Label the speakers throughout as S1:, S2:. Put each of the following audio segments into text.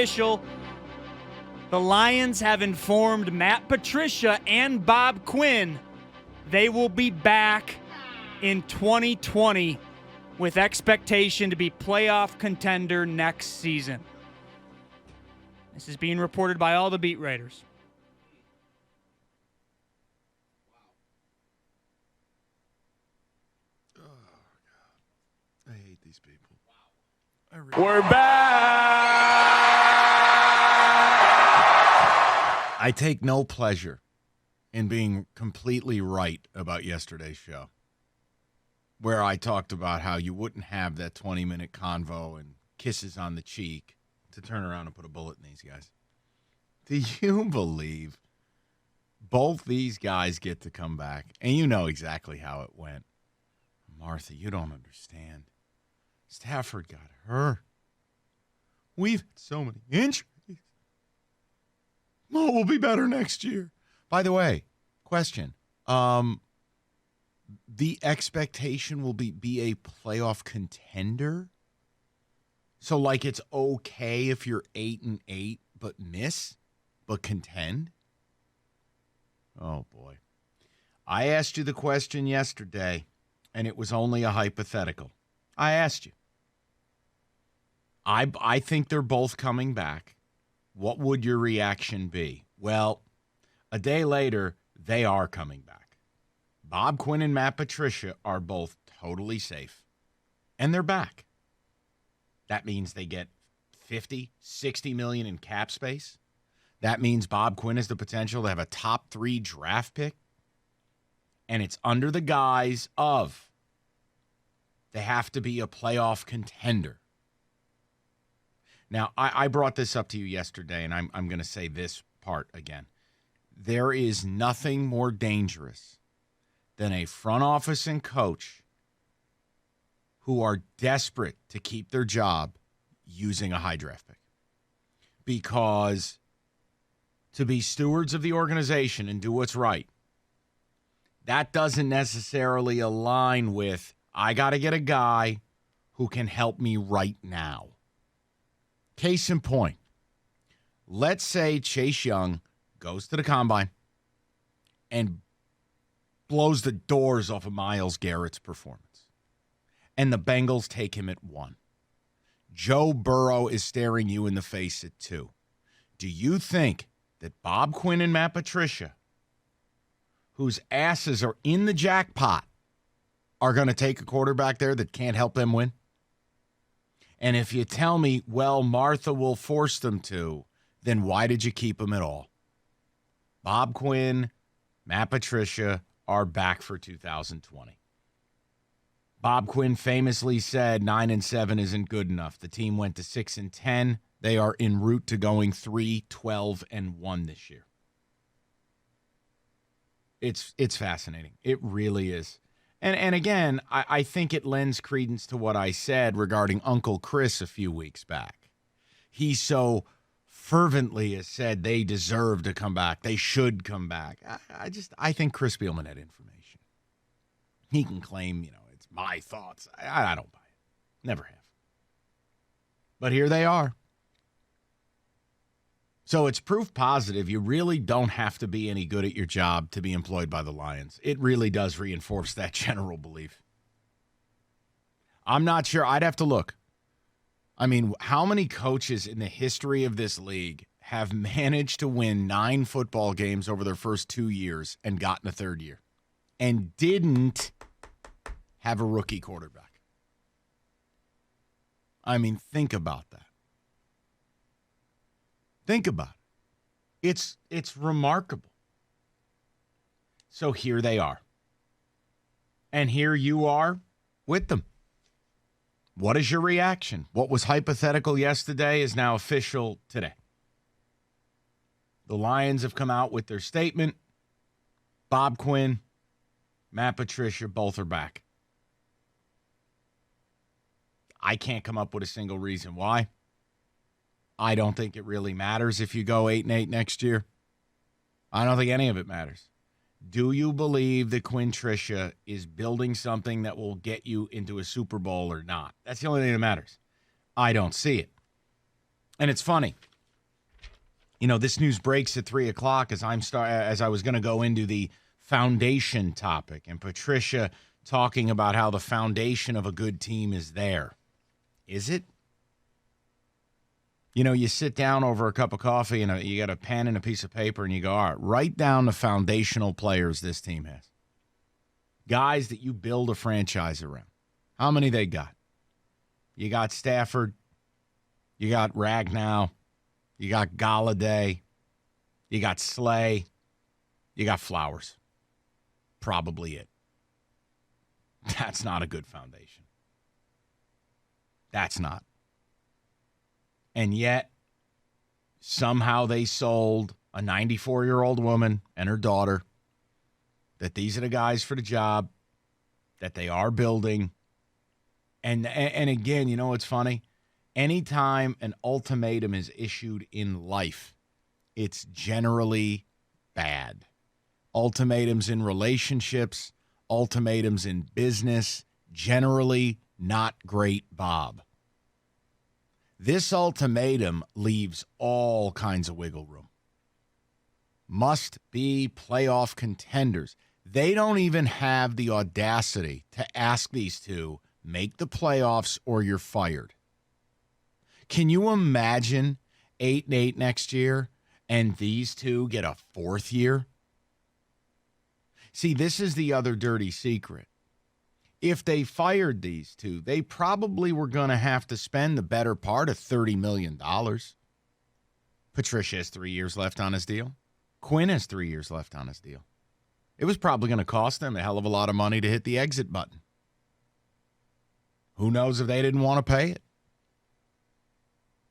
S1: official. The Lions have informed Matt Patricia and Bob Quinn they will be back in 2020 with expectation to be playoff contender next season. This is being reported by all the beat writers.
S2: Oh, God. I hate these people.
S3: We're back!
S2: I take no pleasure in being completely right about yesterday's show, where I talked about how you wouldn't have that 20-minute convo and kisses on the cheek to turn around and put a bullet in these guys. Do you believe both these guys get to come back? And you know exactly how it went. Martha, you don't understand. Stafford got hurt. We've had so many injuries. Mo will be better next year. By the way, question. The expectation will be a playoff contender? So, like, it's okay if you're 8-8, but contend? Oh, boy. I asked you the question yesterday, and it was only a hypothetical. I asked you. I think they're both coming back. What would your reaction be? Well, a day later, they are coming back. Bob Quinn and Matt Patricia are both totally safe, and they're back. That means they get 50, 60 million in cap space. That means Bob Quinn has the potential to have a top 3 draft pick, and it's under the guise of they have to be a playoff contender. Now, I brought this up to you yesterday, and I'm going to say this part again. There is nothing more dangerous than a front office and coach who are desperate to keep their job using a high draft pick. Because to be stewards of the organization and do what's right, that doesn't necessarily align with, I got to get a guy who can help me right now. Case in point, let's say Chase Young goes to the combine and blows the doors off of Myles Garrett's performance, and the Bengals take him at 1. Joe Burrow is staring you in the face at 2. Do you think that Bob Quinn and Matt Patricia, whose asses are in the jackpot, are going to take a quarterback there that can't help them win? And if you tell me, well, Martha will force them to, then why did you keep them at all? Bob Quinn, Matt Patricia are back for 2020. Bob Quinn famously said 9-7 isn't good enough. The team went to 6-10. They are en route to going 3-12-1 this year. It's fascinating. It really is. And again, I think it lends credence to what I said regarding Uncle Chris a few weeks back. He so fervently has said they deserve to come back. They should come back. I think Chris Spielman had information. He can claim, it's my thoughts. I don't buy it. Never have. But here they are. So it's proof positive. You really don't have to be any good at your job to be employed by the Lions. It really does reinforce that general belief. I'm not sure. I'd have to look. I mean, how many coaches in the history of this league have managed to win 9 football games over their first 2 years and gotten a third year and didn't have a rookie quarterback? I mean, think about that. Think about it. It's remarkable. So here they are. And here you are with them. What is your reaction? What was hypothetical yesterday is now official today. The Lions have come out with their statement. Bob Quinn, Matt Patricia, both are back. I can't come up with a single reason why. I don't think it really matters if you go 8-8 next year. I don't think any of it matters. Do you believe that Quinn Tricia is building something that will get you into a Super Bowl or not? That's the only thing that matters. I don't see it. And it's funny. This news breaks at 3 o'clock as I was going to go into the foundation topic, and Patricia talking about how the foundation of a good team is there. Is it? You sit down over a cup of coffee and you got a pen and a piece of paper and you go, all right, write down the foundational players this team has. Guys that you build a franchise around. How many they got? You got Stafford. You got Ragnow. You got Galladay. You got Slay. You got Flowers. Probably it. That's not a good foundation. That's not. And yet, somehow they sold a 94-year-old woman and her daughter that these are the guys for the job, that they are building. And again, you know what's funny? Anytime an ultimatum is issued in life, it's generally bad. Ultimatums in relationships, ultimatums in business, generally not great, Bob. This ultimatum leaves all kinds of wiggle room. Must be playoff contenders. They don't even have the audacity to ask these two, make the playoffs or you're fired. Can you imagine 8-8 next year and these two get a fourth year? See, this is the other dirty secret. If they fired these two, they probably were going to have to spend the better part of $30 million. Patricia has 3 years left on his deal. Quinn has 3 years left on his deal. It was probably going to cost them a hell of a lot of money to hit the exit button. Who knows if they didn't want to pay it?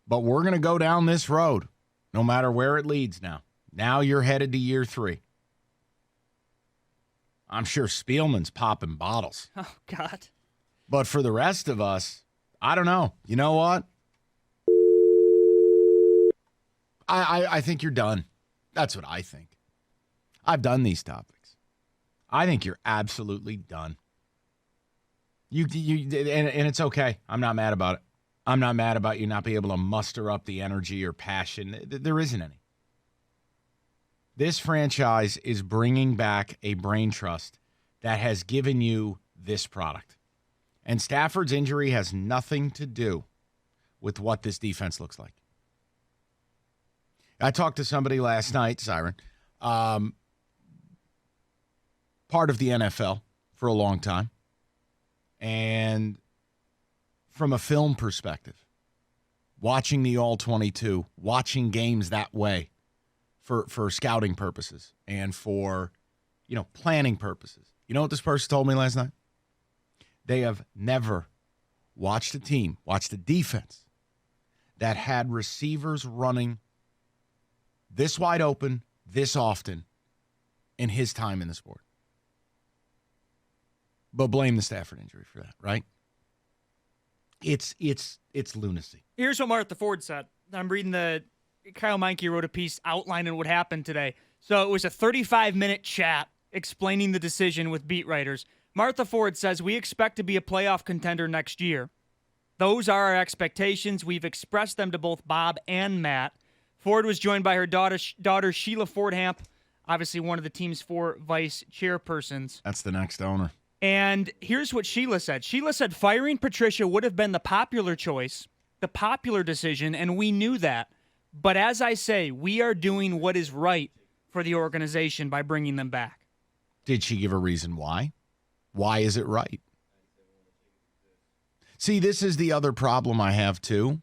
S2: But we're going to go down this road, no matter where it leads now. Now you're headed to year 3. I'm sure Spielman's popping bottles.
S1: Oh, God.
S2: But for the rest of us, I don't know. You know what? I think you're done. That's what I think. I've done these topics. I think you're absolutely done. And it's okay. I'm not mad about it. I'm not mad about you not being able to muster up the energy or passion. There isn't any. This franchise is bringing back a brain trust that has given you this product. And Stafford's injury has nothing to do with what this defense looks like. I talked to somebody last night, Siren, part of the NFL for a long time. And from a film perspective, watching the All-22, watching games that way, for scouting purposes and for, planning purposes. You know what this person told me last night? They have never watched a team, watched a defense that had receivers running this wide open, this often in his time in the sport. But blame the Stafford injury for that, right? It's lunacy.
S1: Here's what Martha Ford said. I'm reading Kyle Meinke wrote a piece outlining what happened today. So it was a 35-minute chat explaining the decision with beat writers. Martha Ford says, we expect to be a playoff contender next year. Those are our expectations. We've expressed them to both Bob and Matt. Ford was joined by her daughter Sheila Fordhamp, obviously one of the team's 4 vice chairpersons.
S2: That's the next owner.
S1: And here's what Sheila said. Sheila said firing Patricia would have been the popular choice, the popular decision, and we knew that. But as I say, we are doing what is right for the organization by bringing them back.
S2: Did she give a reason why? Why is it right? See, this is the other problem I have, too.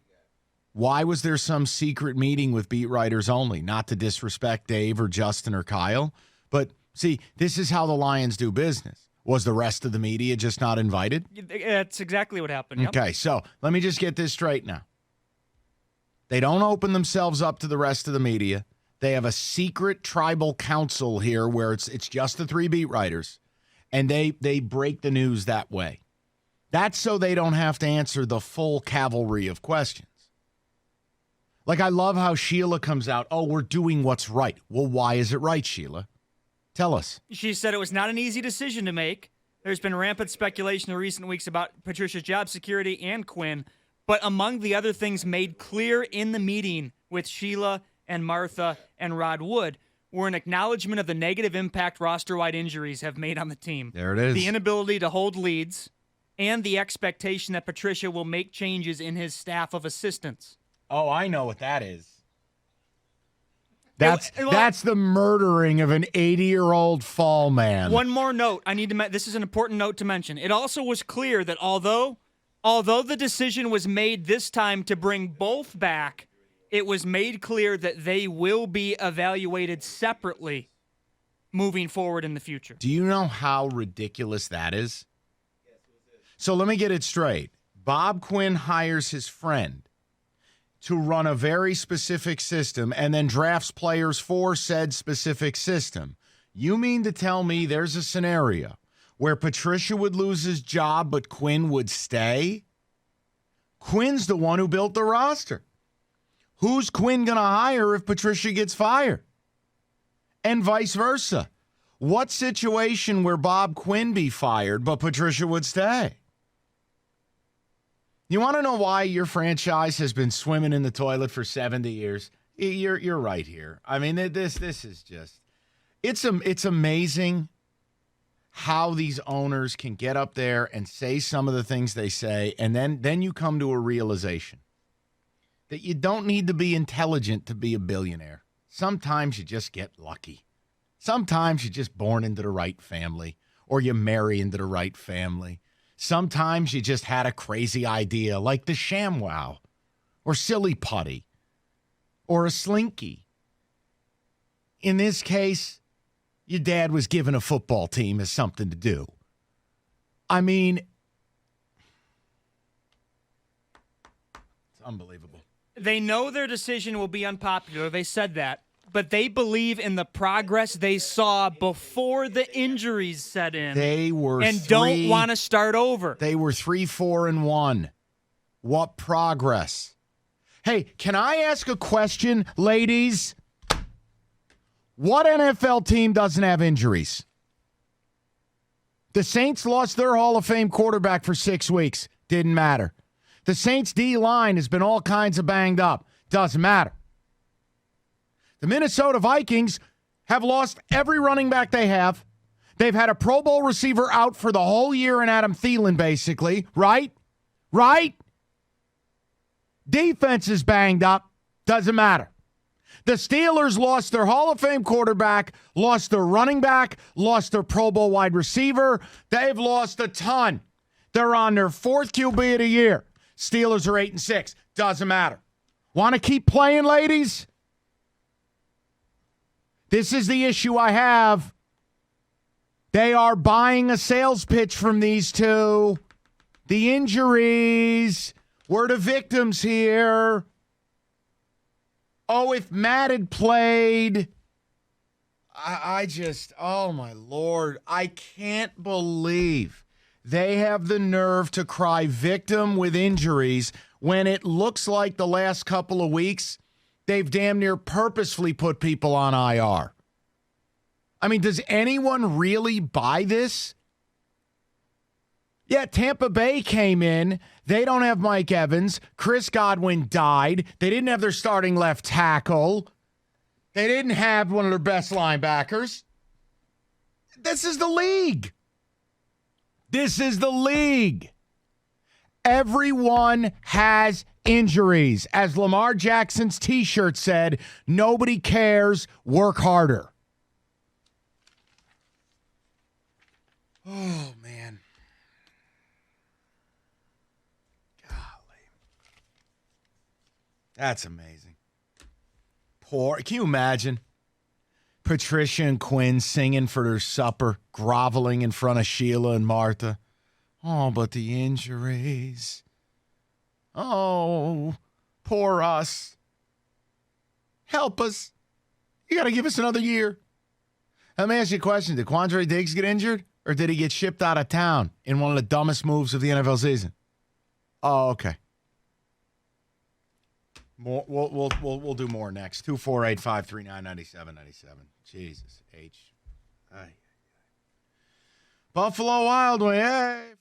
S2: Why was there some secret meeting with beat writers only? Not to disrespect Dave or Justin or Kyle. But, see, this is how the Lions do business. Was the rest of the media just not invited?
S1: That's exactly what happened. Yep.
S2: Okay, so let me just get this straight now. They don't open themselves up to the rest of the media. They have a secret tribal council here where it's just the 3 beat writers, and they break the news that way. That's so they don't have to answer the full cavalry of questions. Like, I love how Sheila comes out, oh, we're doing what's right. Well, why is it right, Sheila? Tell us.
S1: She said it was not an easy decision to make. There's been rampant speculation in recent weeks about Patricia's job security and Quinn. But among the other things made clear in the meeting with Sheila and Martha and Rod Wood were an acknowledgement of the negative impact roster-wide injuries have made on the team.
S2: There it is.
S1: The inability to hold leads and the expectation that Patricia will make changes in his staff of assistants.
S2: Oh, I know what that is.
S4: That's the murdering of an 80-year-old fall man.
S1: One more note. This is an important note to mention. It also was clear that although the decision was made this time to bring both back, it was made clear that they will be evaluated separately moving forward in the future.
S2: Do you know how ridiculous that is? So let me get it straight. Bob Quinn hires his friend to run a very specific system and then drafts players for said specific system. You mean to tell me there's a scenario where Patricia would lose his job but Quinn would stay? Quinn's the one who built the roster. Who's Quinn going to hire if Patricia gets fired? And vice versa. What situation where Bob Quinn be fired but Patricia would stay? You want to know why your franchise has been swimming in the toilet for 70 years? You're right here. I mean, this is just it's amazing how these owners can get up there and say some of the things they say, and then you come to a realization that you don't need to be intelligent to be a billionaire. Sometimes you just get lucky. Sometimes you're just born into the right family, or you marry into the right family. Sometimes you just had a crazy idea like the ShamWow or Silly Putty or a Slinky. In this case, your dad was given a football team as something to do. I mean, it's unbelievable.
S1: They know their decision will be unpopular. They said that. But they believe in the progress they saw before the injuries set in.
S2: They were
S1: and don't want to start over.
S2: They were 3-4-1. What progress? Hey, can I ask a question, ladies? What NFL team doesn't have injuries? The Saints lost their Hall of Fame quarterback for 6 weeks. Didn't matter. The Saints D-line has been all kinds of banged up. Doesn't matter. The Minnesota Vikings have lost every running back they have. They've had a Pro Bowl receiver out for the whole year in Adam Thielen, basically. Right? Right? Defense is banged up. Doesn't matter. The Steelers lost their Hall of Fame quarterback, lost their running back, lost their Pro Bowl wide receiver. They've lost a ton. They're on their 4th QB of the year. Steelers are 8-6. Doesn't matter. Want to keep playing, ladies? This is the issue I have. They are buying a sales pitch from these two. The injuries. We're the victims here. Oh, if Matt had played. I just, oh my Lord. I can't believe they have the nerve to cry victim with injuries when it looks like the last couple of weeks they've damn near purposefully put people on IR. I mean, does anyone really buy this? Yeah, Tampa Bay came in. They don't have Mike Evans. Chris Godwin died. They didn't have their starting left tackle. They didn't have one of their best linebackers. This is the league. This is the league. Everyone has injuries. As Lamar Jackson's T-shirt said, nobody cares, work harder. Oh, man. Golly. That's amazing. Can you imagine Patricia and Quinn singing for their supper, groveling in front of Sheila and Martha? Oh, but the injuries. Oh, poor us. Help us. You got to give us another year. Let me ask you a question. Did Quandre Diggs get injured, or did he get shipped out of town in one of the dumbest moves of the NFL season? Oh, okay. More, we'll do more next. 248-539-9797. Jesus H. Buffalo Wild Wings. Hey.